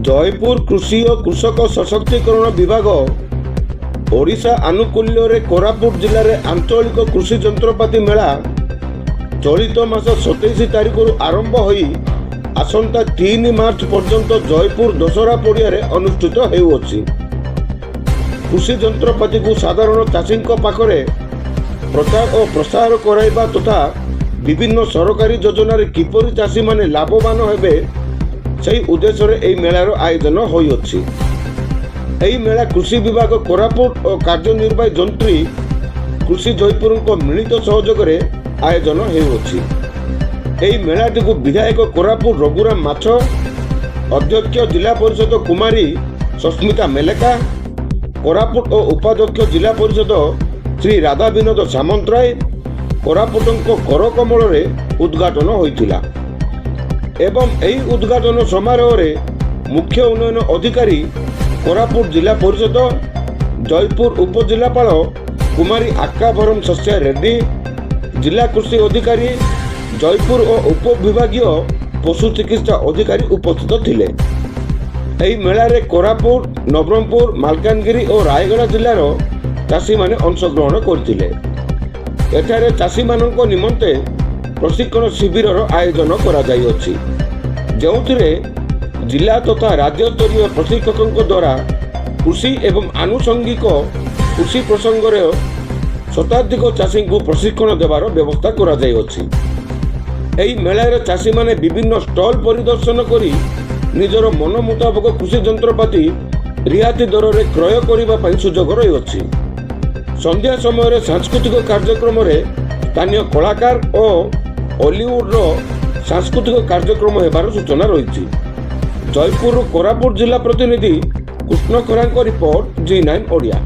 जयपुर कृषि और कृषक सशक्तिकरण विभाग ओडिशा आनुकूल्य रे कोरापुट जिले में आंचलिक कृषि जंत्रपाति मेला चलित मास 27 तारिख आरंभ होई आसंता 3 मार्च पर्यंत जयपुर दशहरा पड़िया अनुष्ठित होउछि। कृषि जंत्रपाति को साधारण चाषी पाखरे प्रचार और प्रसार कराइबा तथा विभिन्न सरकारी योजन किपरि चाषी माने लाभवान हेबे सही उद्देश्य रे मेलार आयोजन होइछि। एही मेला कृषि विभाग कोरापुट और कार्यनिर्वाही जंत्री कृषि जयपुर को मिलित सहयोग रे आयोजन होइछि। एही मेलाटी को विधायक कोरापुट रघुराम माछ, अध्यक्ष जिला परिषद कुमारी सस्मिता मेलेका, कोरापुट और उपाध्यक्ष जिला परिषद श्री राधा विनोद सामंतराय कोरापुटଙ୍କ करकमल रे उद्घाटन होइतिला एवं एही उद्घाटन समारोह रे मुख्य उन्नयन अधिकारी कोरापुट जिला परिषद, जयपुर उपजिलापाल कुमारी आकाभरम सस्या रेड्डी, जिला कृषि अधिकारी जयपुर और उपविभागीय पशु चिकित्सा अधिकारी उपस्थित थिले। एही मेला रे कोरापुट, नवरंगपुर, मालकानगिरी और रायगढ़ जिलार चाषी माने अंशग्रहण करथिले। एठारे चाषी मानक निमंते प्रशिक्षण शिविर आयोजन करा जाई अछि, जेउथिरे जिला तथा राज्य स्तरीय प्रशिक्षकों द्वारा कृषि एवं आनुषंगिक कृषि प्रसंग रे शताधिक चाषी को प्रशिक्षण देवार व्यवस्था करा जाई अछि। एही मेला रे चाषी माने विभिन्न स्टॉल परिदर्शन करी निजर मन मुताबक कृषि जंत्रपाति रियाती दर रे क्रय करिबा पई सुजोग रही अछि। संध्या समय सांस्कृतिक कार्यक्रम रे स्थानीय कलाकार और हॉलीवुड सांस्कृतिक कार्यक्रम हेबार सूचना रही। जयपुर कोरापुट जिला प्रतिनिधि कृष्ण खरांक रिपोर्ट G9 ओडिया।